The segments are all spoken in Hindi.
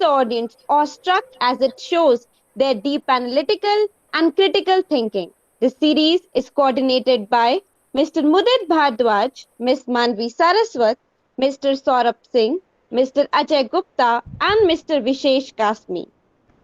the audience awestruck as it shows their deep analytical and critical thinking. This series is coordinated by Mr. Mudit Bhardwaj, Ms. Manvi Saraswat, Mr. Saurabh Singh, Mr. Ajay Gupta, and Mr. Vishesh Kasmi.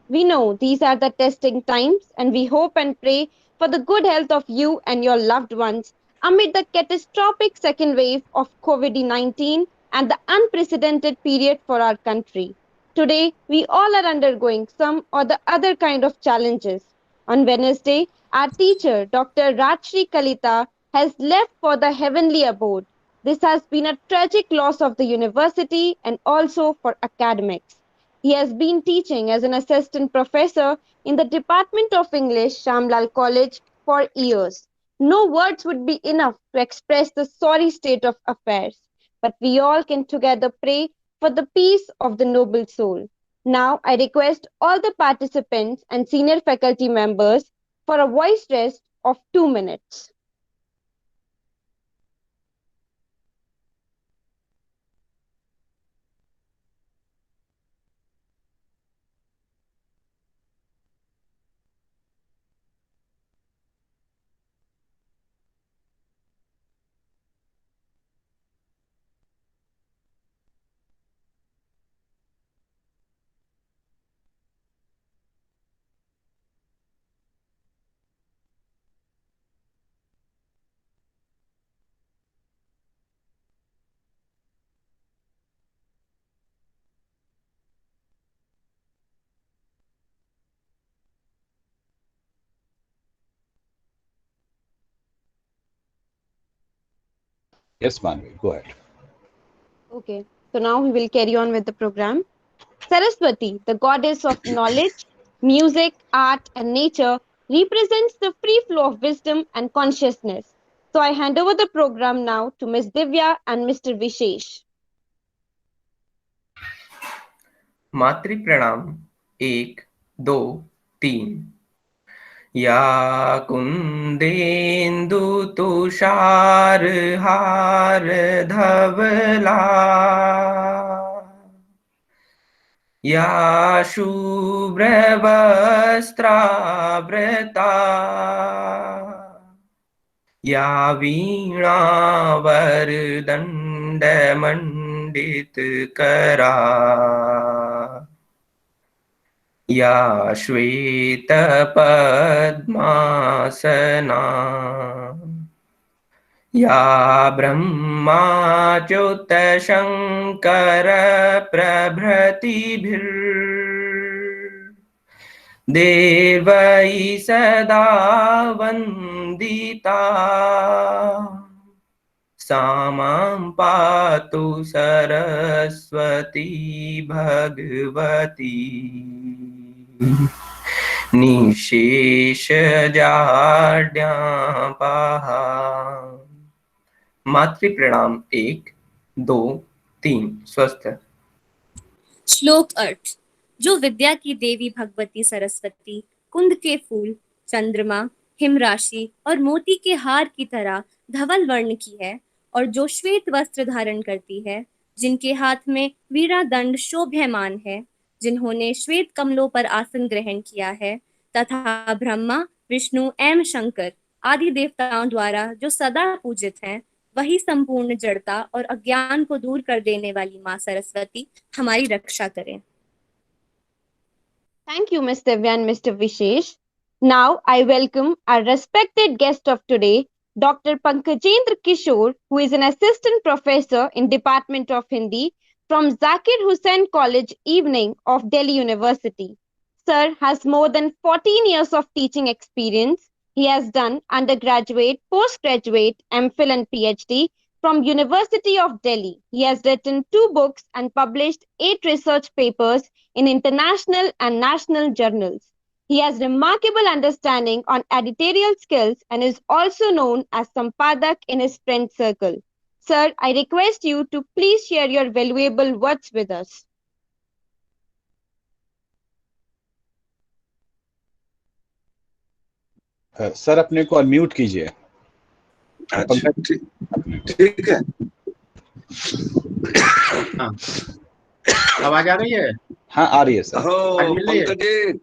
We know these are the testing times, and we hope and pray for the good health of you and your loved ones amid the catastrophic second wave of COVID 19 and the unprecedented period for our country. Today, we all are undergoing some or the other kind of challenges. On Wednesday, our teacher, Dr. Rajshri Kalita, has left for the heavenly abode. This has been a tragic loss of the university and also for academics. He has been teaching as an assistant professor in the Department of English, Shamlal College, for years. No words would be enough to express the sorry state of affairs, but we all can together pray for the peace of the noble soul. Now, I request all the participants and senior faculty members for a voice rest of 2 minutes. Yes, Manvi, go ahead. Okay, so now we will carry on with the program. Saraswati, the goddess of knowledge, music, art, and nature, represents the free flow of wisdom and consciousness. So I hand over the program now to Ms. Divya and Mr. Vishesh. मातृ प्रणाम 1 2 3 या कुंदेन्दु तुषार हार धवला या शुभ्र वस्त्रावृता या वीणा वरदंड मंडित करा या श्वेत पद्मासना या ब्रह्माच्युत शंकर प्रभृतिभिर् देवैः सदा वन्दिता सा मां पातु सरस्वती भगवती निशेषजाड्यापहा। मातृ प्रणाम 1 2 3 स्वस्थ। श्लोक अर्थ। जो विद्या की देवी भगवती सरस्वती कुंद के फूल, चंद्रमा, हिमराशि और मोती के हार की तरह धवल वर्ण की है और जो श्वेत वस्त्र धारण करती है, जिनके हाथ में वीणा दंड शोभ्यमान है, जिन्होंने श्वेत कमलों पर आसन ग्रहण किया है तथा ब्रह्मा, विष्णु एवं शंकर आदि देवताओं द्वारा जो सदा पूजित हैं, वही संपूर्ण जड़ता और अज्ञान को दूर कर देने वाली माँ सरस्वती हमारी रक्षा करें। Thank you, Ms. Divya and Mr. Vishesh. Now I welcome our respected guest of today, Dr. Pankajendra Kishore, who is an assistant professor in Department of Hindi from Zakir Hussain College Evening of Delhi University. Sir has more than 14 years of teaching experience. He has done undergraduate, postgraduate, MPhil and PhD from University of Delhi. He has written 2 books and published 8 research papers in international and national journals. He has remarkable understanding on editorial skills and is also known as Sampadak in his friend circle. Sir, I request you to please share your valuable words with us. Sir अपने को अनम्यूट कीजिए। अच्छा, ठीक है। हाँ, आवाज आ रही है? हाँ आ रही है सर। हो आज मिल रही है? पंकज जी,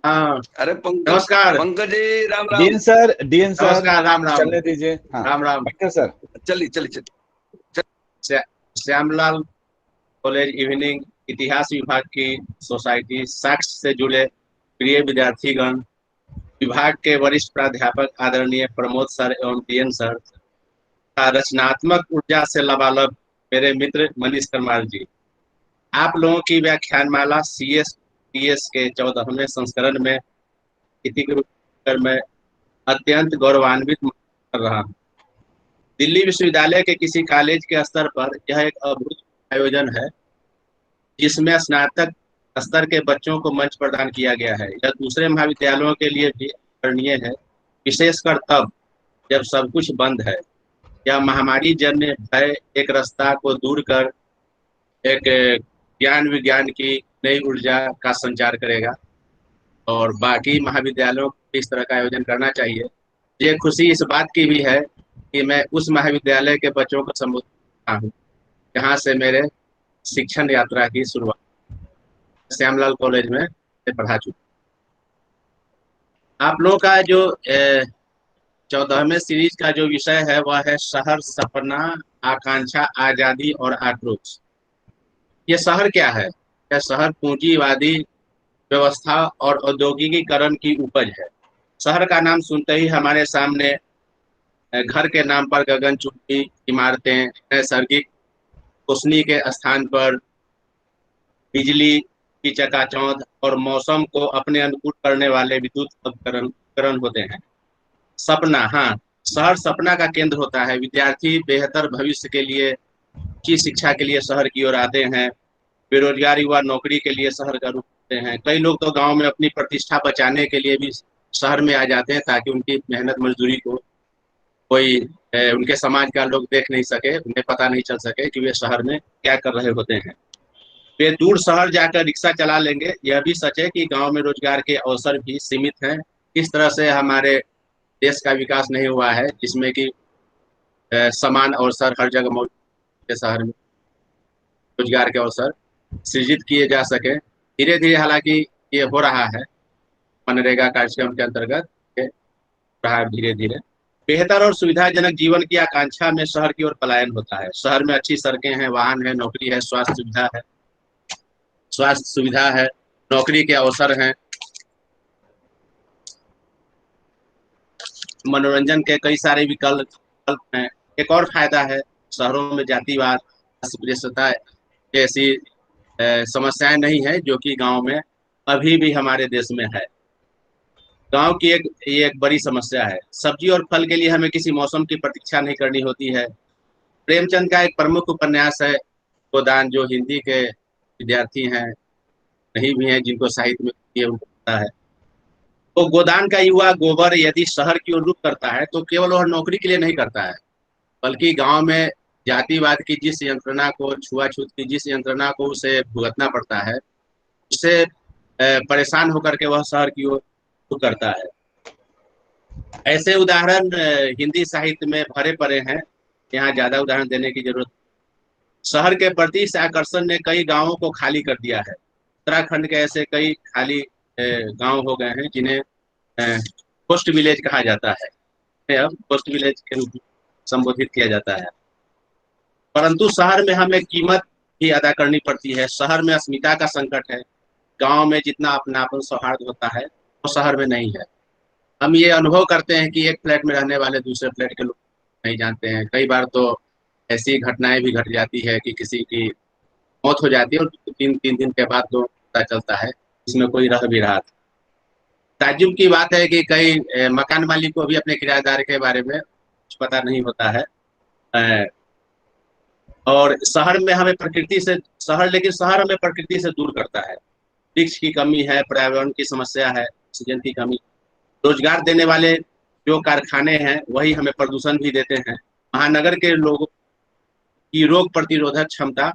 हाँ अरे पंकज, नमस्कार। पंकज जी, राम राम। डीएन सर नमस्कार, राम राम। चलने दीजिए। हाँ राम राम। बैठे सर। चलिए चलिए चलिए। श्यामलाल कॉलेज इवनिंग इतिहास विभाग की सोसाइटी साक्ष्य से जुड़े प्रिय विद्यार्थीगण, विभाग के वरिष्ठ प्राध्यापक आदरणीय प्रमोद सर एवं डीएन सर का रचनात्मक ऊर्जा से लबालब मेरे मित्र मनीष परमार जी, आप लोगों की व्याख्यानमाला CSTS के 14वें संस्करण में अतिथि के रूप में मैं अत्यंत गौरवान्वित कर रहा हूँ। दिल्ली विश्वविद्यालय के किसी कॉलेज के स्तर पर यह एक अद्भुत आयोजन है जिसमें स्नातक स्तर के बच्चों को मंच प्रदान किया गया है। यह दूसरे महाविद्यालयों के लिए भी आदरणीय है, विशेषकर तब जब सब कुछ बंद है। यह महामारी जन्य भय एक रास्ता को दूर कर एक ज्ञान विज्ञान की नई ऊर्जा का संचार करेगा और बाकी महाविद्यालयों को इस तरह का आयोजन करना चाहिए। मुझे खुशी इस बात की भी है कि मैं उस महाविद्यालय के बच्चों को संबोधित करता हूँ जहाँ से मेरे शिक्षण यात्रा की शुरुआत श्यामलाल कॉलेज में पढ़ा चुका। आप लोगों का जो 14वें सीरीज का जो विषय है वह है शहर, सपना, आकांक्षा, आजादी और आक्रोश। ये शहर क्या है? यह शहर पूंजीवादी व्यवस्था और औद्योगिकीकरण की उपज है। शहर का नाम सुनते ही हमारे सामने घर के नाम पर गगनचुंबी इमारतें, नैसर्गिक रोशनी के स्थान पर बिजली की चकाचौंध और मौसम को अपने अनुकूल करने वाले विद्युत उपकरण होते हैं। सपना, हाँ, शहर सपना का केंद्र होता है। विद्यार्थी बेहतर भविष्य के लिए, अच्छी शिक्षा के लिए शहर की ओर आते हैं। बेरोजगार युवा नौकरी के लिए शहर का रुख करते हैं। कई लोग तो गांव में अपनी प्रतिष्ठा बचाने के लिए भी शहर में आ जाते हैं ताकि उनकी मेहनत मजदूरी को कोई उनके समाज का लोग देख नहीं सके, उन्हें पता नहीं चल सके कि वे शहर में क्या कर रहे होते हैं। वे दूर शहर जाकर रिक्शा चला लेंगे। यह भी सच है कि गांव में रोजगार के अवसर भी सीमित हैं। इस तरह से हमारे देश का विकास नहीं हुआ है जिसमें कि समान अवसर हर जगह मौजूद है। शहर में रोजगार के अवसर सृजित किए जा सके। धीरे धीरे हालांकि ये हो रहा है, मनरेगा कार्यक्रम के अंतर्गत रहा है धीरे धीरे। बेहतर और सुविधाजनक जीवन की आकांक्षा में शहर की ओर पलायन होता है। शहर में अच्छी सड़कें हैं, वाहन है, नौकरी है, स्वास्थ्य सुविधा है, नौकरी के अवसर हैं, मनोरंजन के कई सारे विकल्प हैं। एक और फायदा है, शहरों में जातिवाद, अस्पृश्यता जैसी समस्याएं नहीं है जो कि गांव में अभी भी हमारे देश में है। गांव की ये एक बड़ी समस्या है। सब्जी और फल के लिए हमें किसी मौसम की प्रतीक्षा नहीं करनी होती है। प्रेमचंद का एक प्रमुख उपन्यास है गोदान, जो हिंदी के विद्यार्थी हैं, नहीं भी हैं, जिनको साहित्य में उनको पता है। तो गोदान का युवा गोबर यदि शहर की ओर रुख करता है तो केवल वह नौकरी के लिए नहीं करता है, बल्कि गांव में जातिवाद की जिस यंत्रणा को, छुआछूत की जिस यंत्रणा को उसे भुगतना पड़ता है, उससे परेशान होकर के वह शहर की ओर रुख करता है। ऐसे उदाहरण हिंदी साहित्य में भरे पड़े हैं, यहाँ ज्यादा उदाहरण देने की जरूरत। शहर के प्रति इस आकर्षण ने कई गांवों को खाली कर दिया है। उत्तराखंड के ऐसे कई खाली गांव हो गए हैं जिन्हें पोस्ट विलेज कहा जाता है, अब पोस्ट विलेज के रूप में संबोधित किया जाता है। परंतु शहर में हमें कीमत भी अदा करनी पड़ती है। शहर में अस्मिता का संकट है। गांव में जितना अपनापन सौहार्द होता है वो शहर में नहीं है। हम ये अनुभव करते हैं कि एक फ्लैट में रहने वाले दूसरे फ्लैट के लोग नहीं जानते हैं। कई बार तो ऐसी घटनाएं भी घट जाती है कि किसी की मौत हो जाती है और तीन दिन के बाद तो पता चलता है इसमें कोई रह भी रहा था। ताज्जुब की बात है कि कई मकान मालिक को भी अपने किराएदार के बारे में कुछ पता नहीं होता है। और शहर में हमें लेकिन शहर हमें प्रकृति से दूर करता है। वृक्ष की कमी है, पर्यावरण की समस्या है, ऑक्सीजन की कमी। रोजगार देने वाले जो कारखाने हैं वही हमें प्रदूषण भी देते हैं। महानगर के लोगों की रोग प्रतिरोधक क्षमता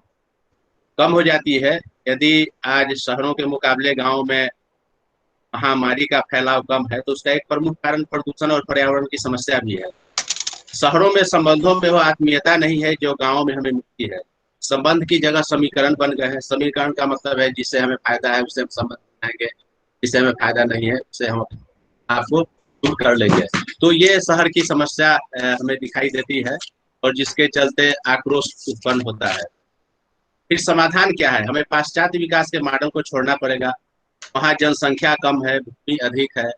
कम हो जाती है। यदि आज शहरों के मुकाबले गांव में महामारी का फैलाव कम है तो उसका एक प्रमुख कारण प्रदूषण और पर्यावरण की समस्या भी है। शहरों में संबंधों में वो आत्मीयता नहीं है जो गांव में हमें मिलती है। संबंध की जगह समीकरण बन गए हैं। समीकरण का मतलब है जिससे हमें फायदा है उससे हम संबंध बनाएंगे, जिससे हमें फायदा नहीं है उससे हम आपको दूर कर लेंगे। तो ये शहर की समस्या हमें दिखाई देती है और जिसके चलते आक्रोश उत्पन्न होता है। फिर समाधान क्या है? हमें पाश्चात्य विकास के मॉडल को छोड़ना पड़ेगा। वहाँ जनसंख्या कम है, भूमि अधिक है।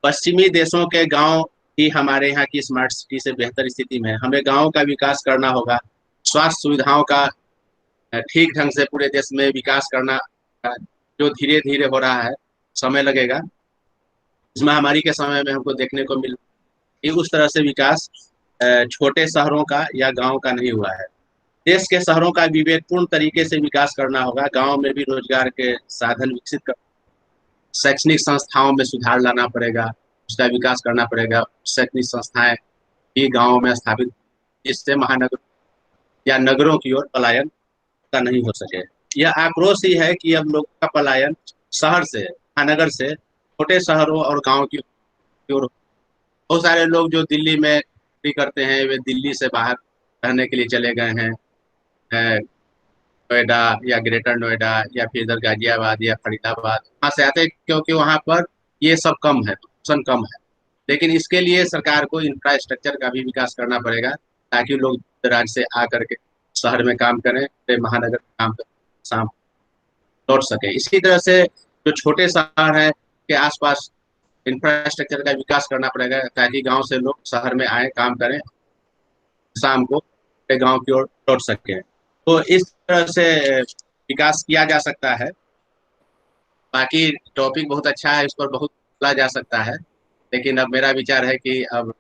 पश्चिमी देशों के गांव ही हमारे यहाँ की स्मार्ट सिटी से बेहतर स्थिति में है। हमें गांवों का विकास करना होगा। स्वास्थ्य सुविधाओं का ठीक ढंग से पूरे देश में विकास करना, जो धीरे धीरे हो रहा है, समय लगेगा। इस महामारी के समय में हमको देखने को मिल कि उस तरह से विकास छोटे शहरों का या गाँव का नहीं हुआ है। देश के शहरों का विवेकपूर्ण तरीके से विकास करना होगा। गांव में भी रोजगार के साधन विकसित कर, शैक्षणिक संस्थाओं में सुधार लाना पड़ेगा, उसका विकास करना पड़ेगा। शैक्षणिक संस्थाएं भी गांवों में स्थापित, जिससे महानगर या नगरों की ओर पलायन का नहीं हो सके। यह आक्रोश ही है कि अब लोगों का पलायन शहर से, महानगर से छोटे शहरों और गाँव की ओर। बहुत सारे लोग जो दिल्ली में नौकरी करते हैं वे दिल्ली से बाहर रहने के लिए चले गए हैं, नोएडा या ग्रेटर नोएडा या फिर इधर गाजियाबाद या फरीदाबाद। वहाँ से आते हैं क्योंकि वहाँ पर ये सब कम है, प्रदूषण कम है। लेकिन इसके लिए सरकार को इंफ्रास्ट्रक्चर का भी विकास करना पड़ेगा ताकि लोग राज्य से आकर के शहर में काम करें, महानगर में काम कर शाम लौट सके। इसी तरह से जो छोटे शहर हैं के आसपास इंफ्रास्ट्रक्चर का विकास करना पड़ेगा ताकि गांव से लोग शहर में आए, काम करें, शाम को गांव की ओर लौट सके। तो इस तरह से विकास किया जा सकता है। बाकी टॉपिक बहुत अच्छा है, इस पर बहुत बोला जा सकता है, लेकिन अब मेरा विचार है कि अब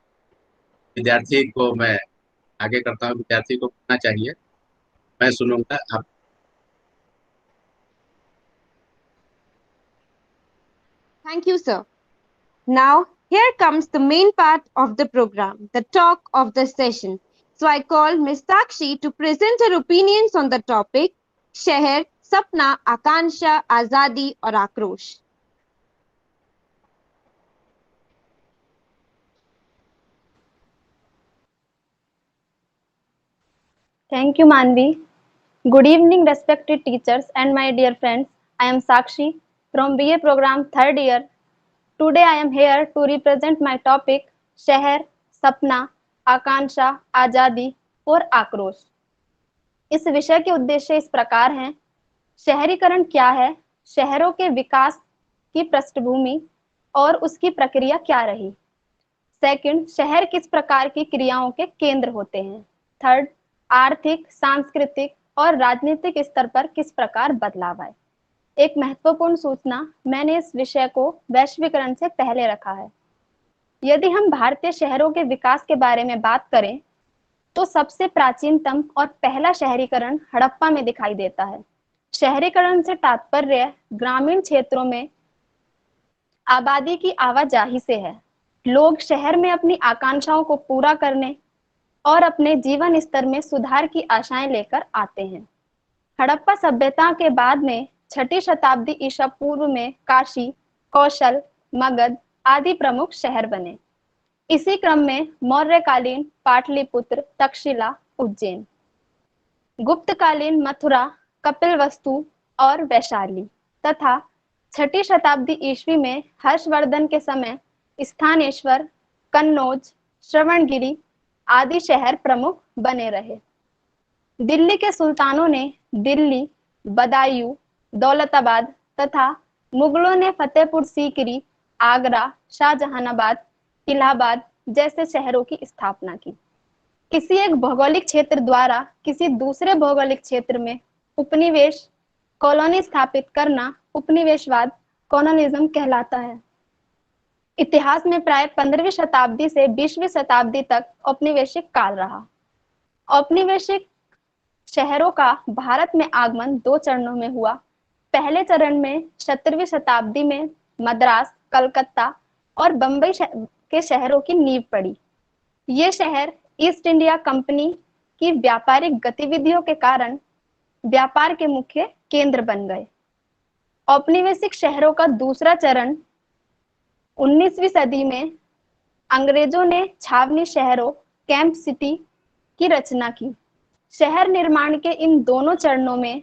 विद्यार्थी को मैं आगे करता हूँ। विद्यार्थी को बोलना चाहिए, मैं सुनूंगा। आप Thank you, sir. Now, here comes the main part of the program, the talk of the session. So, I call Ms. Sakshi to present her opinions on the topic, Shahar, Sapna, Akansha, Azadi और आक्रोश। Thank you, Manvi. Good evening, respected teachers and my dear friends. I am Sakshi from BA program 3rd year. Today I am here to represent my topic, शहर, सपना, आकांक्षा, आजादी और आक्रोश। इस विषय के उद्देश्य इस प्रकार हैं। शहरीकरण क्या है, शहरों के विकास की पृष्ठभूमि और उसकी प्रक्रिया क्या रही। सेकंड, शहर किस प्रकार की क्रियाओं के केंद्र होते हैं। थर्ड, आर्थिक, सांस्कृतिक और राजनीतिक स्तर पर किस प्रकार बदलाव आए। एक महत्वपूर्ण सूचना, मैंने इस विषय को वैश्वीकरण से पहले रखा है। यदि हम भारतीय शहरों के विकास के बारे में बात करें तो सबसे प्राचीनतम और पहला शहरीकरण हड़प्पा में दिखाई देता है। शहरीकरण से तात्पर्य ग्रामीण क्षेत्रों में आबादी की आवाजाही से है। लोग शहर में अपनी आकांक्षाओं को पूरा करने और अपने जीवन स्तर में सुधार की आशाएं लेकर आते हैं। हड़प्पा सभ्यता के बाद में 6ठी शताब्दी ईसा पूर्व में काशी, कौशल, मगध आदि प्रमुख शहर बने। इसी क्रम में मौर्यकालीन पाटलिपुत्र, तक्षशिला, उज्जैन, गुप्तकालीन मथुरा, कपिलवस्तु और वैशाली तथा 6ठी शताब्दी ईस्वी में हर्षवर्धन के समय स्थानेश्वर, कन्नौज, श्रवणगिरी आदि शहर प्रमुख बने रहे। दिल्ली के सुल्तानों ने दिल्ली, बदायूं, दौलताबाद तथा मुगलों ने फतेहपुर सीकरी, आगरा, शाहजहानाबाद, इलाहाबाद जैसे शहरों की स्थापना की। किसी एक भौगोलिक क्षेत्र द्वारा किसी दूसरे भौगोलिक क्षेत्र में उपनिवेश, कॉलोनी स्थापित करना उपनिवेशवाद, कॉलोनिज्म कहलाता है। इतिहास में प्राय 15वीं शताब्दी से 20वीं शताब्दी तक औपनिवेशिक काल रहा। औपनिवेशिक शहरों का भारत में आगमन 2 चरणों में हुआ। पहले चरण में 17वीं शताब्दी में मद्रास, कलकत्ता और बंबई के शहरों की नींव पड़ी। ये शहर ईस्ट इंडिया कंपनी की व्यापारिक गतिविधियों के कारण व्यापार के मुख्य केंद्र बन गए। औपनिवेशिक शहरों का दूसरा चरण 19वीं सदी में अंग्रेजों ने छावनी शहरों, कैंप सिटी की रचना की। शहर निर्माण के इन दोनों चरणों में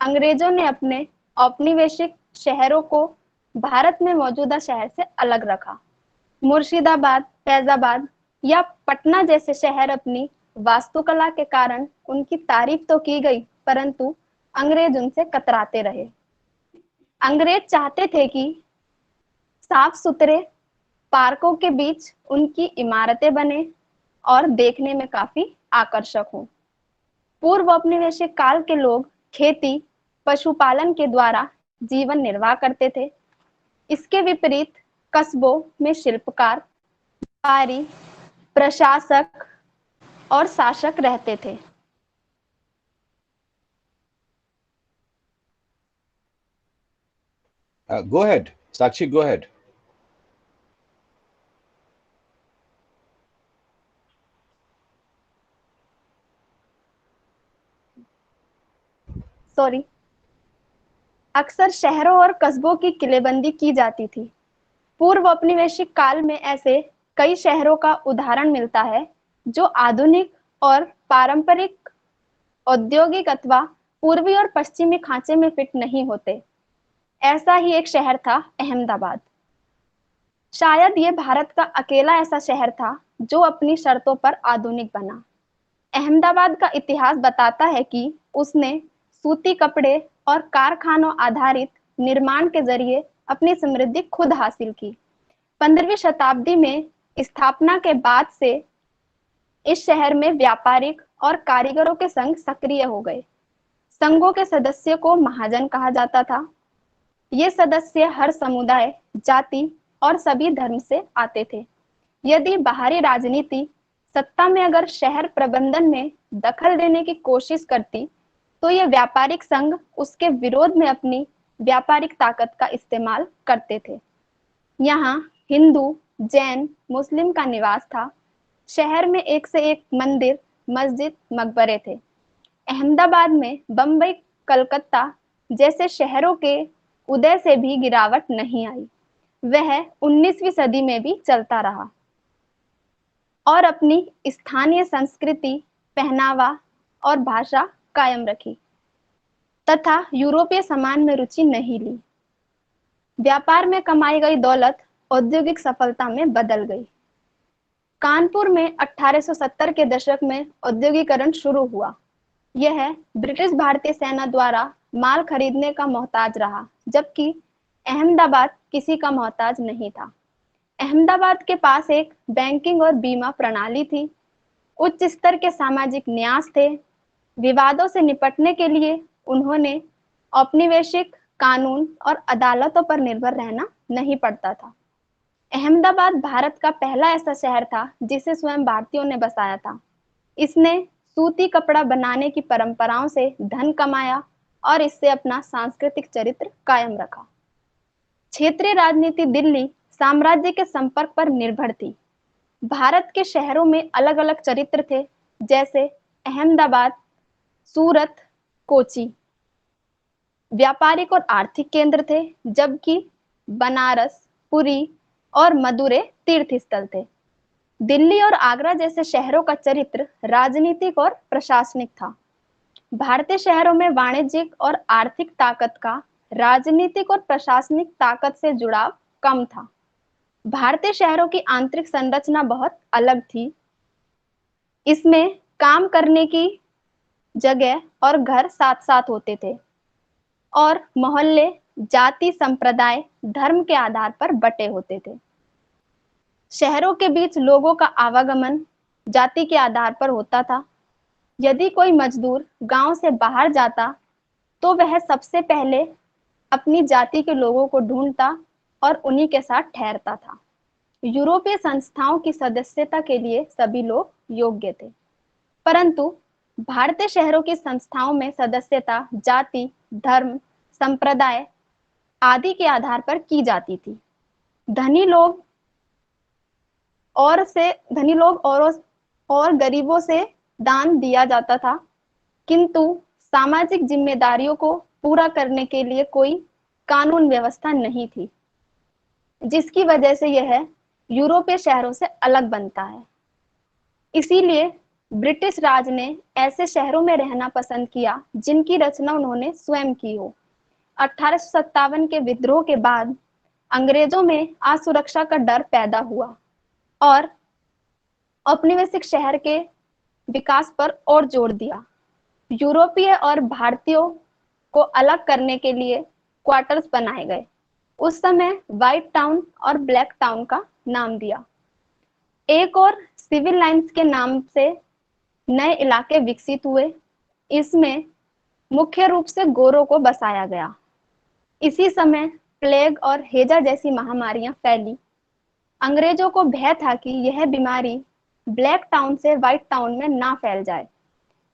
अंग्रेजों ने अपने औपनिवेशिक शहरों को भारत में मौजूदा शहर से अलग रखा। मुर्शिदाबाद, फैजाबाद या पटना जैसे शहर अपनी वास्तुकला के कारण उनकी तारीफ तो की गई, परंतु अंग्रेज उनसे कतराते रहे। अंग्रेज चाहते थे कि साफ सुथरे पार्कों के बीच उनकी इमारतें बने और देखने में काफी आकर्षक हों। पूर्व औपनिवेशिक काल के लोग खेती, पशुपालन के द्वारा जीवन निर्वाह करते थे। इसके विपरीत कस्बों में शिल्पकार, व्यापारी, प्रशासक और शासक रहते थे। Go ahead, Sakshi, go ahead. Sorry. अक्सर शहरों और कस्बों की किलेबंदी की जाती थी। पूर्व औपनिवेशिक काल में ऐसे कई शहरों का उदाहरण मिलता है जो आधुनिक और पारंपरिक औद्योगिक अथवा पूर्वी और पश्चिमी खांचे में फिट नहीं होते। ऐसा ही एक शहर था अहमदाबाद। शायद ये भारत का अकेला ऐसा शहर था जो अपनी शर्तों पर आधुनिक बना। अहमदाबाद का इतिहास बताता है कि उसने सूती कपड़े और कारखानों आधारित निर्माण के जरिए अपनी समृद्धि खुद हासिल की। 15वीं शताब्दी में स्थापना के बाद से इस शहर में व्यापारिक और कारीगरों के संघ सक्रिय हो गए। संघों के सदस्यों को महाजन कहा जाता था। ये सदस्य हर समुदाय, जाति और सभी धर्म से आते थे। यदि बाहरी राजनीति सत्ता में अगर शहर प्रबंधन में दखल देने की कोशिश करती तो ये व्यापारिक संघ उसके विरोध में अपनी व्यापारिक ताकत का इस्तेमाल करते थे। यहाँ हिंदू, जैन, मुस्लिम का निवास था। शहर में एक से एक मंदिर, मस्जिद, मकबरे थे। अहमदाबाद में बम्बई, कलकत्ता जैसे शहरों के उदय से भी गिरावट नहीं आई। वह 19वीं सदी में भी चलता रहा और अपनी स्थानीय संस्कृति, पहनावा और भाषा कायम रखी तथा यूरोपीय सामान में रुचि नहीं ली। व्यापार में कमाई गई दौलत औद्योगिक सफलता में बदल गई। कानपुर में 1870 के दशक में औद्योगिकरण शुरू हुआ। यह ब्रिटिश भारतीय सेना द्वारा माल खरीदने का मोहताज रहा, जबकि अहमदाबाद किसी का मोहताज नहीं था। अहमदाबाद के पास एक बैंकिंग और बीमा प्रणाली थी। उच्च स्तर के सामाजिक न्यास थे। विवादों से निपटने के लिए उन्होंने औपनिवेशिक कानून और अदालतों पर निर्भर रहना नहीं पड़ता था। अहमदाबाद भारत का पहला ऐसा शहर था जिसे स्वयं भारतीयों ने बसाया था। इसने सूती कपड़ा बनाने की परंपराओं से धन कमाया और इससे अपना सांस्कृतिक चरित्र कायम रखा। क्षेत्रीय राजनीति दिल्ली साम्राज्य के संपर्क पर निर्भर थी। भारत के शहरों में अलग अलग चरित्र थे, जैसे अहमदाबाद, सूरत, कोची व्यापारिक और आर्थिक केंद्र थे, जबकि बनारस, पुरी और मदुरै तीर्थ स्थल थे। दिल्ली और आगरा जैसे शहरों का चरित्र राजनीतिक और प्रशासनिक था। भारतीय शहरों में वाणिज्यिक और आर्थिक ताकत का राजनीतिक और प्रशासनिक ताकत से जुड़ाव कम था। भारतीय शहरों की आंतरिक संरचना बहुत अलग थी। इसमें काम करने की जगह और घर साथ साथ होते थे और मोहल्ले जाति, संप्रदाय, धर्म के आधार पर बटे होते थे। शहरों के बीच लोगों का आवागमन जाति के आधार पर होता था। यदि कोई मजदूर गांव से बाहर जाता तो वह सबसे पहले अपनी जाति के लोगों को ढूंढता और उन्हीं के साथ ठहरता था। यूरोपीय संस्थाओं की सदस्यता के लिए सभी लोग योग्य थे, परंतु भारतीय शहरों की संस्थाओं में सदस्यता जाति, धर्म, संप्रदाय आदि के आधार पर की जाती थी। धनी लोग और गरीबों से दान दिया जाता था, किंतु सामाजिक जिम्मेदारियों को पूरा करने के लिए कोई कानून व्यवस्था नहीं थी, जिसकी वजह से यह यूरोपीय शहरों से अलग बनता है। इसीलिए ब्रिटिश राज ने ऐसे शहरों में रहना पसंद किया जिनकी रचना उन्होंने स्वयं की हो। 1857 के विद्रोह के बाद अंग्रेजों में असुरक्षा का डर पैदा हुआ और औपनिवेशिक शहर के विकास पर और जोर दिया। यूरोपीय और भारतीयों को अलग करने के लिए क्वार्टर्स बनाए गए। उस समय व्हाइट टाउन और ब्लैक टाउन का नाम दिया। एक और सिविल लाइंस के नाम से नए इलाके विकसित हुए। इसमें मुख्य रूप से गोरों को बसाया गया। इसी समय प्लेग और हैजा जैसी महामारियां फैली। अंग्रेजों को भय था कि यह बीमारी ब्लैक टाउन से व्हाइट टाउन में ना फैल जाए।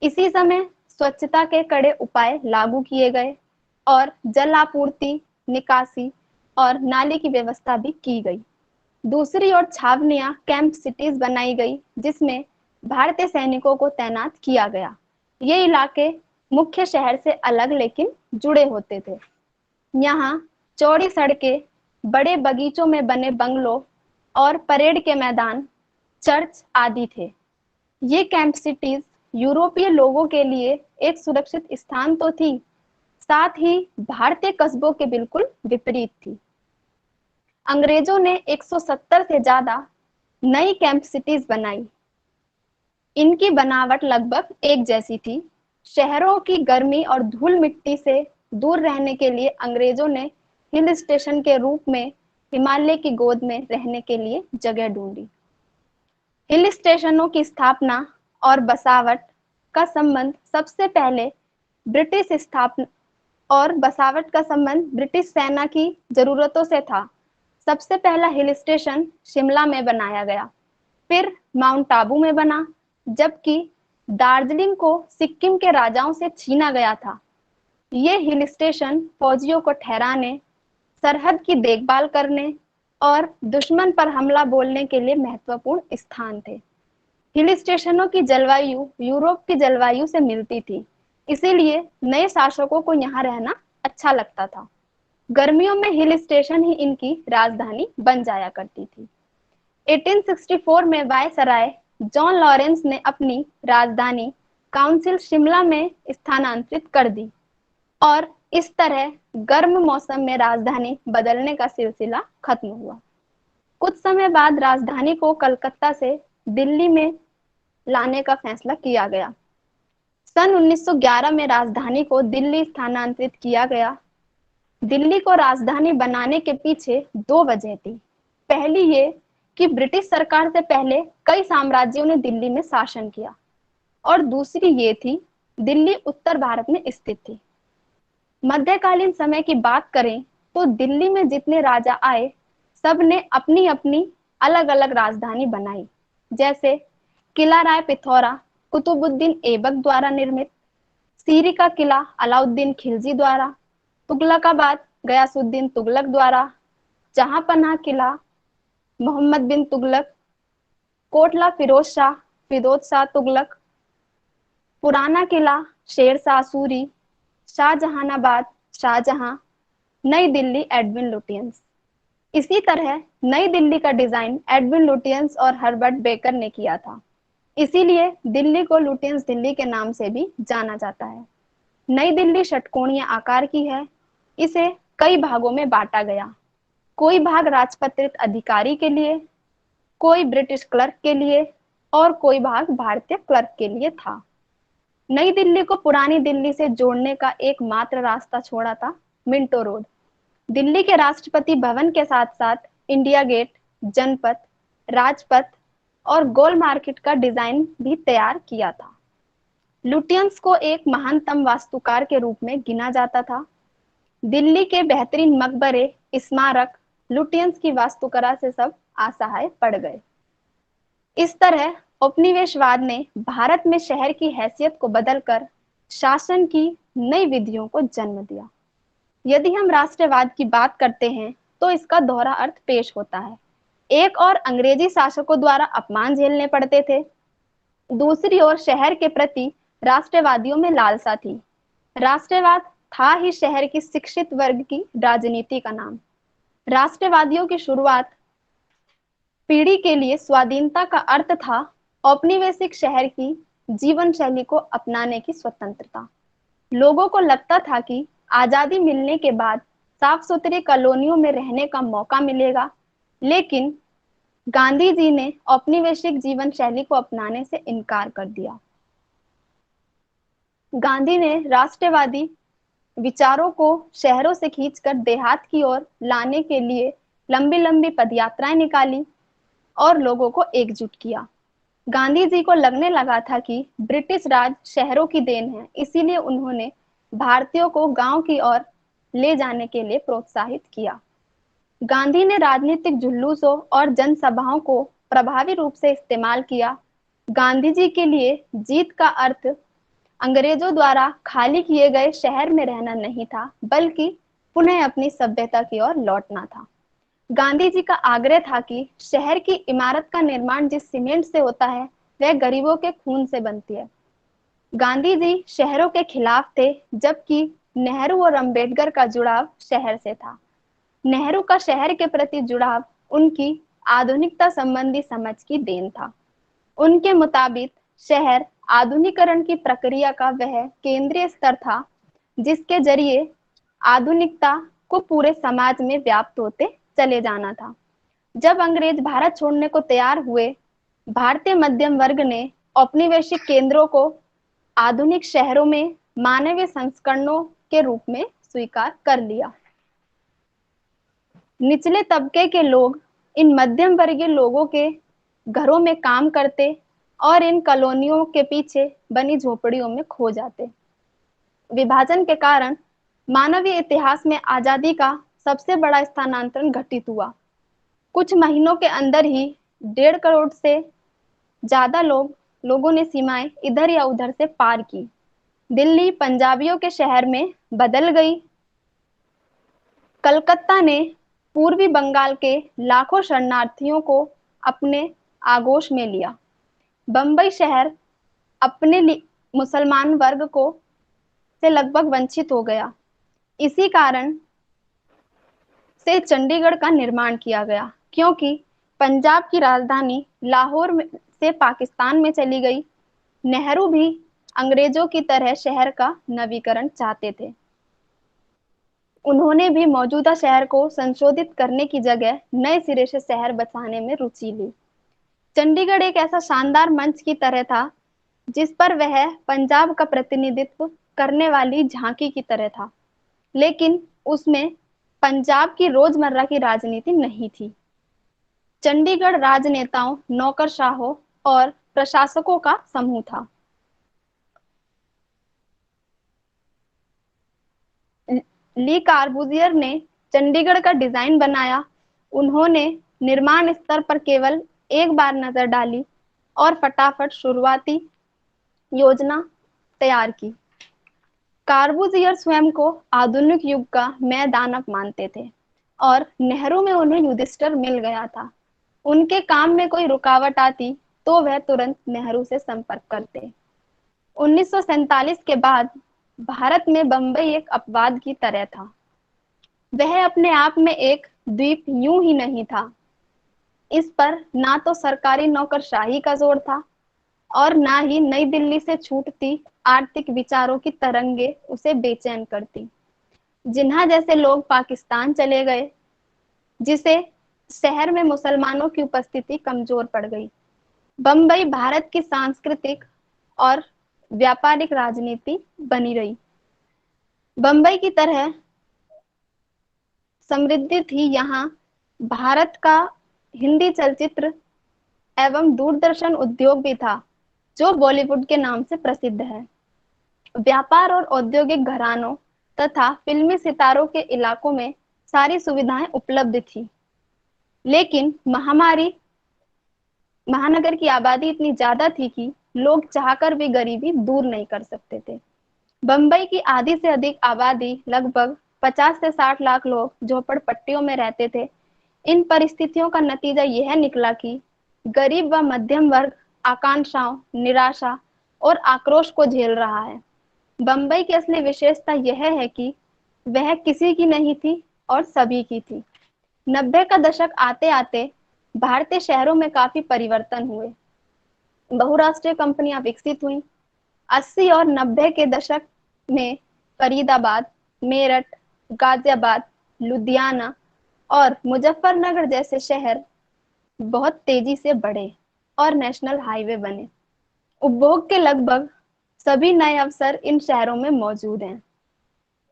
इसी समय स्वच्छता के कड़े उपाय लागू किए गए और जल आपूर्ति, निकासी और नाली की व्यवस्था भी की गई। दूसरी ओर छावनियां, कैंप सिटीज बनाई गई जिसमें भारतीय सैनिकों को तैनात किया गया। ये इलाके मुख्य शहर से अलग लेकिन जुड़े होते थे। यहाँ चौड़ी सड़कें, बड़े बगीचों में बने बंगलों और परेड के मैदान, चर्च आदि थे। ये कैंप सिटीज यूरोपीय लोगों के लिए एक सुरक्षित स्थान तो थी, साथ ही भारतीय कस्बों के बिल्कुल विपरीत थी। अंग्रेजों ने 170 से ज्यादा नई कैंप सिटीज बनाई। इनकी बनावट लगभग एक जैसी थी। शहरों की गर्मी और धूल मिट्टी से दूर रहने के लिए अंग्रेजों ने हिल स्टेशन के रूप में हिमालय की गोद में रहने के लिए जगह ढूंढी। हिल स्टेशनों की स्थापना और बसावट का संबंध सबसे पहले ब्रिटिश सेना की जरूरतों से था। सबसे पहला हिल स्टेशन शिमला में बनाया गया, फिर माउंट आबू में बना, जबकि दार्जिलिंग को सिक्किम के राजाओं से छीना गया था। ये हिल स्टेशन फौजियों को ठहराने, सरहद की देखभाल करने और दुश्मन पर हमला बोलने के लिए महत्वपूर्ण स्थान थे। हिल स्टेशनों की जलवायु यूरोप की जलवायु से मिलती थी, इसीलिए नए शासकों को यहाँ रहना अच्छा लगता था। गर्मियों में हिल स्टेशन ही इनकी राजधानी बन जाया करती थी। 1864 में वायसराय जॉन लॉरेंस ने अपनी राजधानी काउंसिल शिमला में स्थानांतरित कर दी और इस तरह गर्म मौसम में राजधानी बदलने का सिलसिला खत्म हुआ। कुछ समय बाद राजधानी को कलकत्ता से दिल्ली में लाने का फैसला किया गया। सन 1911 में राजधानी को दिल्ली स्थानांतरित किया गया। दिल्ली को राजधानी बनाने के पीछे दो वजह थी। पहली ये कि ब्रिटिश सरकार से पहले कई साम्राज्यों ने दिल्ली में शासन किया और दूसरी ये थी दिल्ली उत्तर भारत में स्थित थी। मध्यकालीन समय की बात करें तो दिल्ली में जितने राजा आए सब ने अपनी अपनी अलग अलग राजधानी बनाई, जैसे किला राय पिथौरा कुतुबुद्दीन ऐबक द्वारा निर्मित, सीरी का किला अलाउद्दीन खिलजी द्वारा, तुगलकाबाद गयासुद्दीन तुगलक द्वारा, जहांपनाह किला मोहम्मद बिन तुगलक, कोटला फिरोज शाह तुगलक, पुराना किला शेर शाह सूरी, शाहजहानाबाद शाहजहां, नई दिल्ली एडविन लुटियंस। इसी तरह नई दिल्ली का डिजाइन एडविन लुटियंस और हर्बर्ट बेकर ने किया था, इसीलिए दिल्ली को लुटियंस दिल्ली के नाम से भी जाना जाता है। नई दिल्ली षटकोणीय आकार की है। इसे कई भागों में बांटा गया। कोई भाग राजपत्रित अधिकारी के लिए, कोई ब्रिटिश क्लर्क के लिए और कोई भाग भारतीय क्लर्क के लिए था। नई दिल्ली को पुरानी दिल्ली से जोड़ने का एकमात्र रास्ता छोड़ा था मिंटो रोड। दिल्ली के राष्ट्रपति भवन के साथ साथ इंडिया गेट, जनपथ, राजपथ और गोल मार्केट का डिजाइन भी तैयार किया था। लुटियंस को एक महानतम वास्तुकार के रूप में गिना जाता था। दिल्ली के बेहतरीन मकबरे, स्मारक लुटियंस की वास्तुकला से सब असहाय पड़ गए। इस तरह उपनिवेशवाद ने भारत में शहर की हैसियत को बदलकर शासन की नई विधियों को जन्म दिया। यदि हम राष्ट्रवाद की बात करते हैं तो इसका दोहरा अर्थ पेश होता है। एक और अंग्रेजी शासकों द्वारा अपमान झेलने पड़ते थे, दूसरी ओर शहर के प्रति राष्ट्रवादियों में लालसा थी। राष्ट्रवाद था ही शहर की शिक्षित वर्ग की राजनीति का नाम। राष्ट्रवादियों की शुरुआत पीढ़ी के लिए स्वाधीनता का अर्थ था औपनिवेशिक शहर की जीवन शैली को अपनाने की स्वतंत्रता। लोगों को लगता था कि आजादी मिलने के बाद साफ सुथरी कॉलोनियों में रहने का मौका मिलेगा, लेकिन गांधी जी ने औपनिवेशिक जीवन शैली को अपनाने से इनकार कर दिया। गांधी ने राष्ट्रवादी विचारों को शहरों से खींचकर देहात की ओर लाने के लिए लंबी लंबी पदयात्राएं निकाली और लोगों को एकजुट किया। गांधी जी को लगने लगा था कि ब्रिटिश राज शहरों की देन है, इसीलिए उन्होंने भारतीयों को गांव की ओर ले जाने के लिए प्रोत्साहित किया। गांधी ने राजनीतिक जुलूसों और जनसभाओं को प्रभावी रूप से इस्तेमाल किया। गांधी जी के लिए जीत का अर्थ अंग्रेजों द्वारा खाली किए गए शहर में रहना नहीं था, बल्कि पुनः अपनी सभ्यता की ओर लौटना था। गांधी जी का आग्रह था कि शहर की इमारत का निर्माण जिस सीमेंट से होता है वह गरीबों के खून से बनती है। गांधी जी शहरों के खिलाफ थे, जबकि नेहरू और अंबेडकर का जुड़ाव शहर से था। नेहरू का शहर के प्रति जुड़ाव उनकी आधुनिकता संबंधी समझ की देन था। उनके मुताबिक शहर आधुनिकीकरण की प्रक्रिया का वह केंद्रीय स्तर था जिसके जरिए आधुनिकता को पूरे समाज में व्याप्त होते चले जाना था। जब अंग्रेज भारत छोड़ने को तैयार हुए, भारतीय मध्यम वर्ग ने औपनिवेशिक केंद्रों को आधुनिक शहरों में मानवीय संस्करणों के रूप में स्वीकार कर लिया। निचले तबके के लोग इन मध्यम वर्गीय लोगों के घरों में काम करते और इन कॉलोनियों के पीछे बनी झोपड़ियों में खो जाते। विभाजन के कारण मानवीय इतिहास में आजादी का सबसे बड़ा स्थानांतरण घटित हुआ। कुछ महीनों के अंदर ही 1.5 करोड़ से ज्यादा लोगों ने सीमाएं इधर या उधर से पार की। दिल्ली पंजाबियों के शहर में बदल गई। कलकत्ता ने पूर्वी बंगाल के लाखों शरणार्थियों को अपने आगोश में लिया। बंबई शहर अपने मुसलमान वर्ग को से लगभग वंचित हो गया। इसी कारण से चंडीगढ़ का निर्माण किया गया, क्योंकि पंजाब की राजधानी लाहौर से पाकिस्तान में चली गई। नेहरू भी अंग्रेजों की तरह शहर का नवीकरण चाहते थे। उन्होंने भी मौजूदा शहर को संशोधित करने की जगह नए सिरे से शहर बसाने में रुचि ली। चंडीगढ़ एक ऐसा शानदार मंच की तरह था जिस पर वह पंजाब का प्रतिनिधित्व करने वाली झांकी की तरह था, लेकिन उसमें पंजाब की रोजमर्रा की राजनीति नहीं थी। चंडीगढ़ राजनेताओं, नौकरशाहों और प्रशासकों का समूह था। ली कार्बूजियर ने चंडीगढ़ का डिजाइन बनाया। उन्होंने निर्माण स्तर पर केवल एक बार नजर डाली और फटाफट शुरुआती योजना तैयार की। कार्बूजियर स्वयं को आधुनिक युग का मैदानक मानते थे और नेहरू में उन्हें युधिष्ठिर मिल गया था। उनके काम में कोई रुकावट आती तो वह तुरंत नेहरू से संपर्क करते। 1947 के बाद भारत में बंबई एक अपवाद की तरह था। वह अपने आप में एक द्वीप यूं ही नहीं था। इस पर ना तो सरकारी नौकरशाही का जोर था और ना ही नई दिल्ली से छूटती आर्थिक विचारों की तरंगे उसे बेचैन करती। जिन्हा जैसे लोग पाकिस्तान चले गए, जिसे शहर में मुसलमानों की उपस्थिति कमजोर पड़ गई। बंबई भारत की सांस्कृतिक और व्यापारिक राजनीति बनी रही। बंबई की तरह समृद्धि थी यहाँ भारत का हिंदी चलचित्र एवं दूरदर्शन उद्योग भी था, जो बॉलीवुड के नाम से प्रसिद्ध है। व्यापार और औद्योगिक घरानों तथा फिल्मी सितारों के इलाकों में सारी सुविधाएं उपलब्ध थी, लेकिन महानगर की आबादी इतनी ज्यादा थी कि लोग चाहकर भी गरीबी दूर नहीं कर सकते थे। बंबई की आधी से अधिक आबादी, लगभग 50 से 60 लाख लोग झोपड़पट्टियों में रहते थे। इन परिस्थितियों का नतीजा यह निकला कि गरीब व मध्यम वर्ग आकांक्षाओं, निराशा और आक्रोश को झेल रहा है। बंबई की असली विशेषता यह है कि वह किसी की नहीं थी और सभी की थी। 90 का दशक आते आते भारतीय शहरों में काफी परिवर्तन हुए। बहुराष्ट्रीय कंपनियां विकसित हुई। 80 और 90 के दशक में फरीदाबाद, मेरठ, गाजियाबाद, लुधियाना और मुजफ्फरनगर जैसे शहर बहुत तेजी से बढ़े और नेशनल हाईवे बने। उपभोग के लगभग सभी नए अवसर इन शहरों में मौजूद हैं।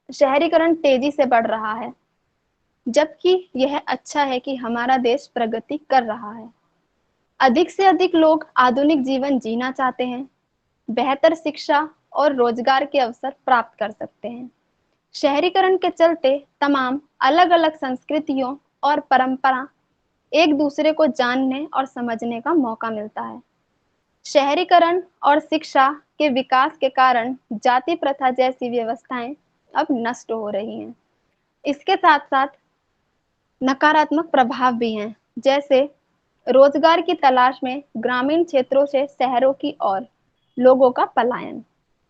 शहरीकरण तेजी से बढ़ रहा है, जबकि यह अच्छा है कि हमारा देश प्रगति कर रहा है। अधिक से अधिक लोग आधुनिक जीवन जीना चाहते हैं, बेहतर शिक्षा और रोजगार के अवसर प्राप्त कर सकते हैं। शहरीकरण के चलते तमाम अलग अलग संस्कृतियों और परंपरा एक दूसरे को जानने और समझने का मौका मिलता है। शहरीकरण और शिक्षा के विकास के कारण जाति प्रथा जैसी व्यवस्थाएं अब नष्ट हो रही हैं। इसके साथ साथ नकारात्मक प्रभाव भी हैं, जैसे रोजगार की तलाश में ग्रामीण क्षेत्रों से शहरों की ओर लोगों का पलायन,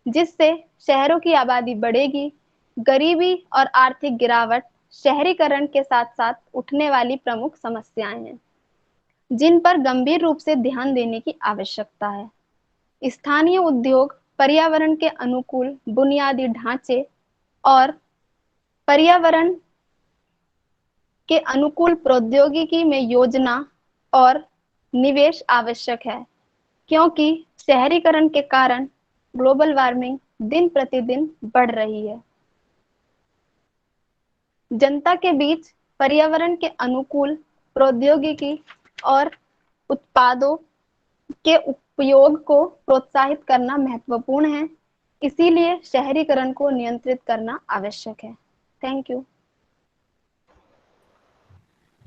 जिससे शहरों की आबादी बढ़ेगी। गरीबी और आर्थिक गिरावट शहरीकरण के साथ साथ उठने वाली प्रमुख समस्याएं हैं, जिन पर गंभीर रूप से ध्यान देने की आवश्यकता है। स्थानीय उद्योग, पर्यावरण के अनुकूल बुनियादी ढांचे और पर्यावरण के अनुकूल प्रौद्योगिकी में योजना और निवेश आवश्यक है, क्योंकि शहरीकरण के कारण ग्लोबल वार्मिंग दिन प्रतिदिन बढ़ रही है। जनता के बीच पर्यावरण के अनुकूल प्रौद्योगिकी और उत्पादों के उपयोग को प्रोत्साहित करना महत्वपूर्ण है। इसीलिए शहरीकरण को नियंत्रित करना आवश्यक है। Thank you.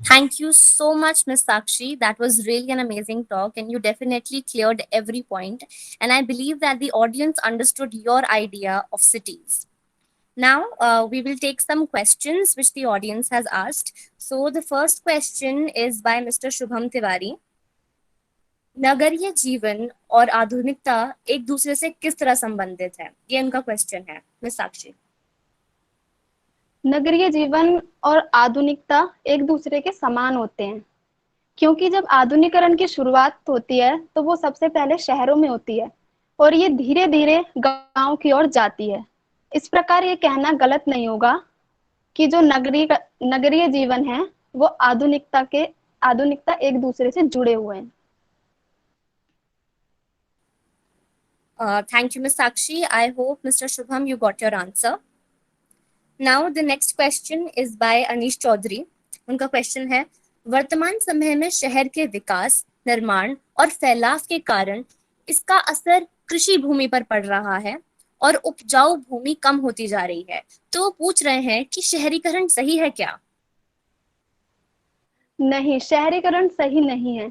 Thank you so much, Ms. Sakshi. That was really an amazing talk, and you definitely cleared every point. And I believe that the audience understood your idea of cities. Now, we will take some questions which the audience has asked. So, the first question is by Mr. Shubham Tiwari. नगरीय जीवन और आधुनिकता एक दूसरे से किस तरह संबंधित है? ये उनका क्वेश्चन है। मिस साक्षी। नगरीय जीवन और आधुनिकता एक दूसरे के समान होते हैं, क्योंकि जब आधुनिकरण की शुरुआत होती है तो वो सबसे पहले शहरों में होती है और ये धीरे धीरे गांव की ओर जाती है। इस प्रकार ये कहना गलत नहीं होगा कि जो नगरीय जीवन है वो आधुनिकता एक दूसरे से जुड़े हुए हैं। Thank you, Ms. Sakshi. I hope, Mr. Shubham, you got your answer. Now, the next question is by Anish Chaudhary. उनका क्वेश्चन है, वर्तमान समय में शहर के विकास, निर्माण और फैलाव के कारण इसका असर कृषि भूमि पर पड़ रहा है और उपजाऊ भूमि कम होती जा रही है। तो वो पूछ रहे हैं कि शहरीकरण सही है क्या? नहीं, शहरीकरण सही नहीं है।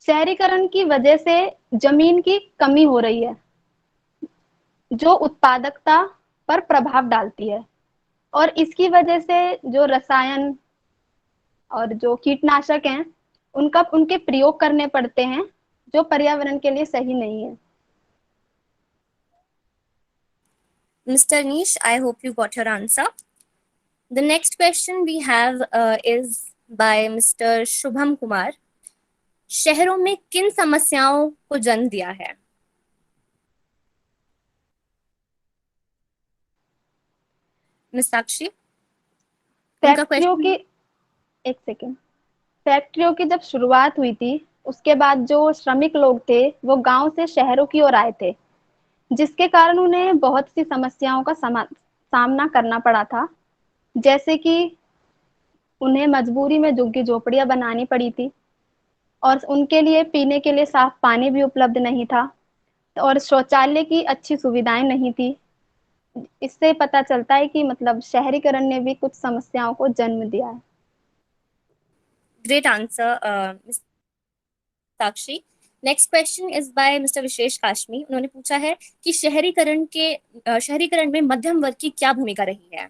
शहरीकरण की वजह से जमीन की कमी हो रही है, जो उत्पादकता पर प्रभाव डालती है, और इसकी वजह से जो रसायन और जो कीटनाशक हैं उनके प्रयोग करने पड़ते हैं, जो पर्यावरण के लिए सही नहीं है। Mr. Anish, I hope you got your answer. The next question we have is by Mr. Shubham Kumar. शहरों में किन समस्याओं को जन्म दिया है? मिस साक्षी, फैक्ट्रियों की जब शुरुआत हुई थी, उसके बाद जो श्रमिक लोग थे वो गांव से शहरों की ओर आए थे, जिसके कारण उन्हें बहुत सी समस्याओं का सामना करना पड़ा था। जैसे कि उन्हें मजबूरी में झुग्गी झोपड़ियां बनानी पड़ी थी और उनके लिए पीने के लिए साफ पानी भी उपलब्ध नहीं था और शौचालय की अच्छी सुविधाएं नहीं थी। इससे पता चलता है कि मतलब शहरीकरण ने भी कुछ समस्याओं को जन्म दिया है। Great answer miss Sakshi. Next question is by mister Vishesh काश्मी। उन्होंने पूछा है कि शहरीकरण में मध्यम वर्ग की क्या भूमिका रही है?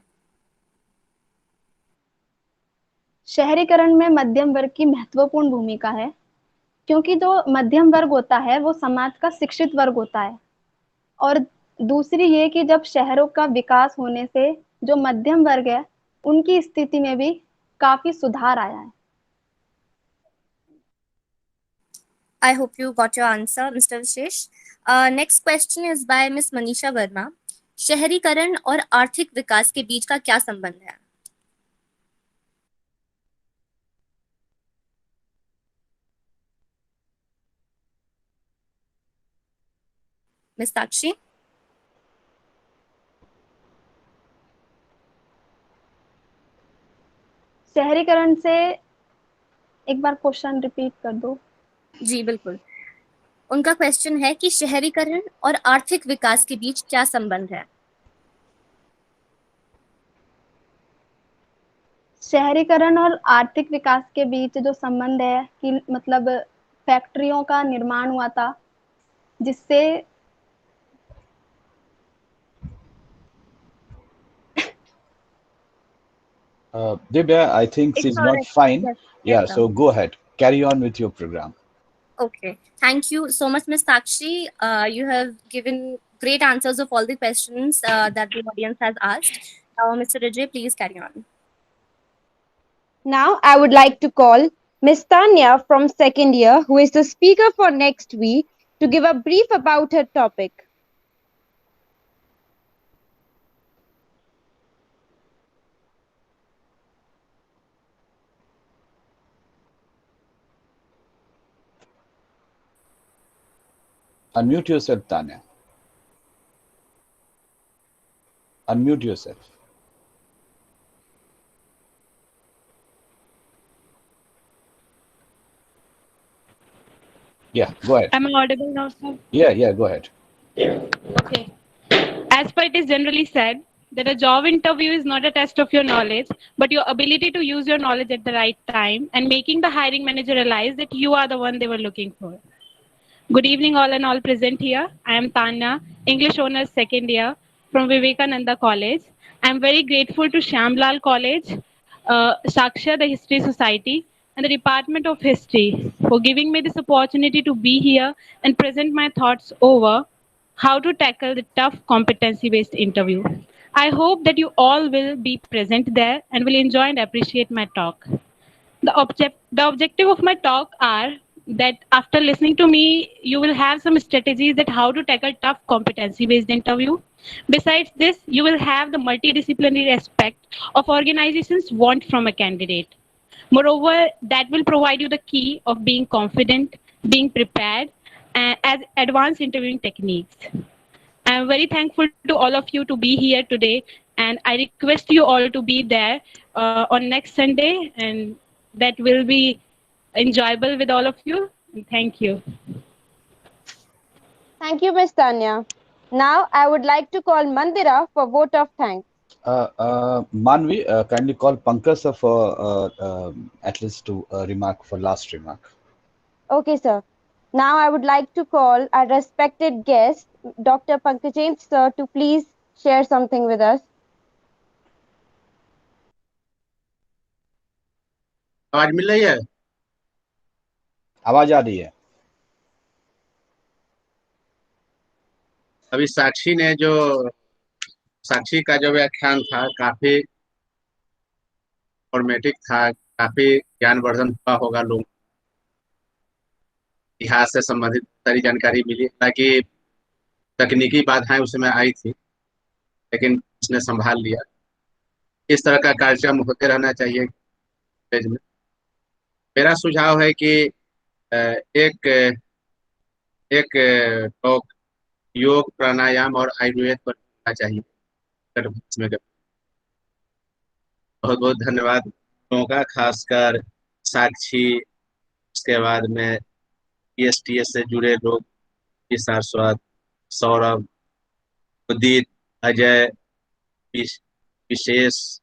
शहरीकरण में मध्यम वर्ग की महत्वपूर्ण भूमिका है, क्योंकि जो मध्यम वर्ग होता है वो समाज का शिक्षित वर्ग होता है। और दूसरी ये कि जब शहरों का विकास होने से जो मध्यम वर्ग है उनकी स्थिति में भी काफी सुधार आया है। I hope you got your answer, Mr. Vishesh. Next question is by Miss Manisha Verma. शहरीकरण और आर्थिक विकास के बीच का क्या संबंध है? Miss Sakshi? शहरीकरण से एक बार क्वेश्चन रिपीट कर दो। जी बिल्कुल। उनका क्वेश्चन है कि शहरीकरण और आर्थिक विकास के बीच क्या संबंध है? शहरीकरण और आर्थिक विकास के बीच जो संबंध है कि मतलब फैक्ट्रियों का निर्माण हुआ था जिससे Divya, I think It's she's all not right. fine. Yes, Yeah, yes, sir. so go ahead. Carry on with your program. Okay. Thank you so much, Ms. Sakshi. You have given great answers of all the questions that the audience has asked. Now, Mr. Vijay, please carry on. Now I would like to call Miss Tanya from second year, who is the speaker for next week, to give a brief about her topic. Unmute yourself, Tanya. Unmute yourself. Yeah, go ahead. Am I audible now, sir? Yeah, go ahead. Okay. As per it is generally said that a job interview is not a test of your knowledge, but your ability to use your knowledge at the right time and making the hiring manager realize that you are the one they were looking for. Good evening, all and all present here. I am Tanya, English Honors second year from Vivekananda College. I am very grateful to Shamlal College, Saksha, the History Society, and the Department of History for giving me this opportunity to be here and present my thoughts over how to tackle the tough competency-based interview. I hope that you all will be present there and will enjoy and appreciate my talk. The objective of my talk are that after listening to me, you will have some strategies that how to tackle tough competency-based interview. Besides this, you will have the multidisciplinary aspect of organizations want from a candidate. Moreover, that will provide you the key of being confident, being prepared, as advanced interviewing techniques. I am very thankful to all of you to be here today, and I request you all to be there on next Sunday, and that will be enjoyable with all of you. Thank you. Thank you, Miss Tanya. Now I would like to call Mandira for vote of thanks. Manvi, kindly call Pankaj sir for at least to remark for last remark. Okay, sir. Now I would like to call our respected guest, Dr. Pankajen sir, to please share something with us. आवाज मिल रही है? आवाज आ रही है? अभी साक्षी का जो व्याख्यान था काफी फॉर्मेटिव था, काफी ज्ञानवर्धन हुआ होगा लोगों को, इतिहास से संबंधित सारी जानकारी मिली। हालांकि तकनीकी बाधाएं उसमें आई थी, लेकिन उसने संभाल लिया। इस तरह का कार्यक्रम होते रहना चाहिए कॉलेज में। मेरा सुझाव है कि एक टॉक योग, प्राणायाम और आयुर्वेद पर होना चाहिए। बहुत बहुत धन्यवाद लोगों का, खासकर साक्षी, उसके बाद में ESTS से जुड़े लोग, सारस्वत, सौरभ, उदित, अजय, विशेष,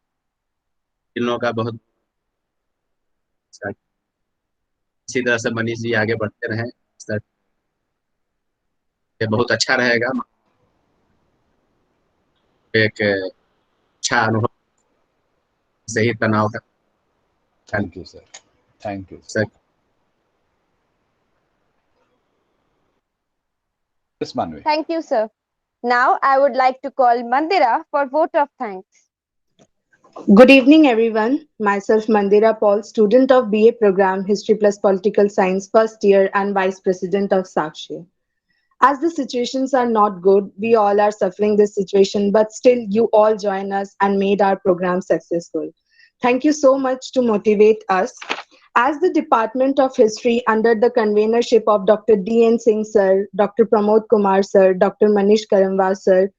इन लोगों का बहुत। इसी तरह से मनीष जी आगे बढ़ते रहे, ये बहुत अच्छा रहेगा। एक अच्छा अनुभव, सही तनाव का। Thank you, sir. Thank you, sir. Yes, Manvi. Thank you, sir. Now I would like to call Mandira for vote of thanks. Good evening, everyone. Myself, Mandira Paul, student of BA program History plus Political Science, first year, and Vice President of Sakshi. As the situations are not good, we all are suffering this situation, but still, you all join us and made our program successful. Thank you so much to motivate us. As the Department of History, under the convenership of Dr. D.N. Singh sir, Dr. Pramod Kumar sir, Dr. Manish Karamwa sir,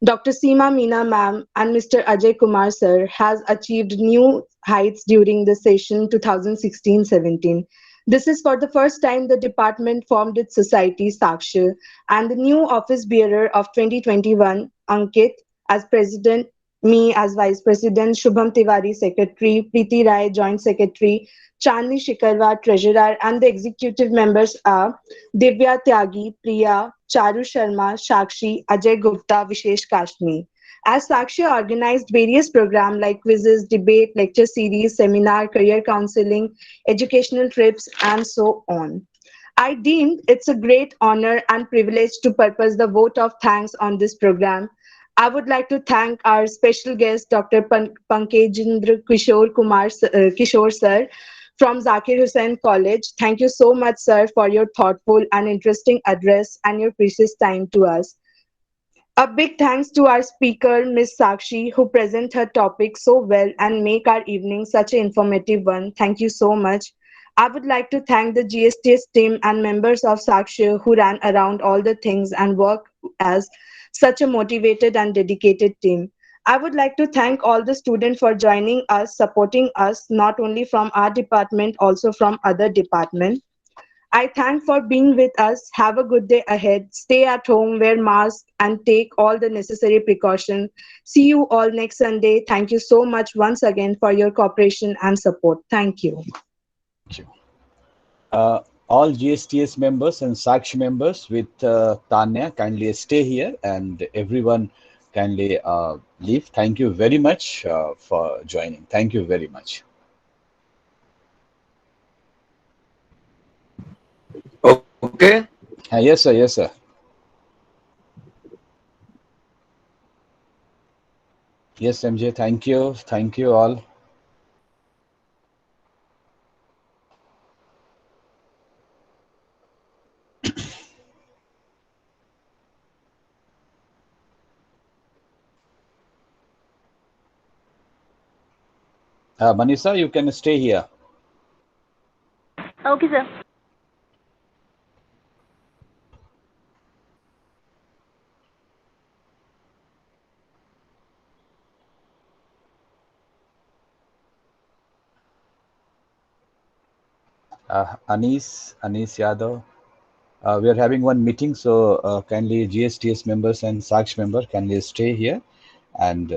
Dr. Seema Meena ma'am and Mr. Ajay Kumar sir has achieved new heights during the session 2016-17. This is for the first time the department formed its society Sakshi and the new office bearer of 2021 Ankit as president, me as vice president, Shubham Tiwari secretary, Preeti Rai joint secretary, Chandni Shikarwa treasurer and the executive members are Divya Tyagi, Priya, Charu Sharma, Shakshi, Ajay Gupta, Vishesh Kashmi. As Sakshi organized various programs like quizzes, debate, lecture series, seminar, career counseling, educational trips, and so on. I deemed it's a great honor and privilege to purpose the vote of thanks on this program. I would like to thank our special guest, Dr. Pankajendra Kishore sir, from Zakir Hussain College. Thank you so much, sir, for your thoughtful and interesting address and your precious time to us. A big thanks to our speaker, Ms. Sakshi, who present her topic so well and make our evening such an informative one. Thank you so much. I would like to thank the GSTS team and members of Sakshi who ran around all the things and work as such a motivated and dedicated team. I would like to thank all the students for joining us, supporting us, not only from our department, also from other departments. I thank for being with us. Have a good day ahead. Stay at home, wear mask, and take all the necessary precautions. See you all next Sunday. Thank you so much once again for your cooperation and support. Thank you. Thank you. All GSTS members and Sakshi members with Tanya kindly stay here and everyone kindly leave. Thank you very much for joining. Thank you very much. Okay. Yes, sir. Yes, sir. Yes, MJ. Thank you. Thank you all. Manisa, you can stay here. Okay, sir. Anis Yadav. We are having one meeting, so kindly GSTS members and Saksh member kindly stay here and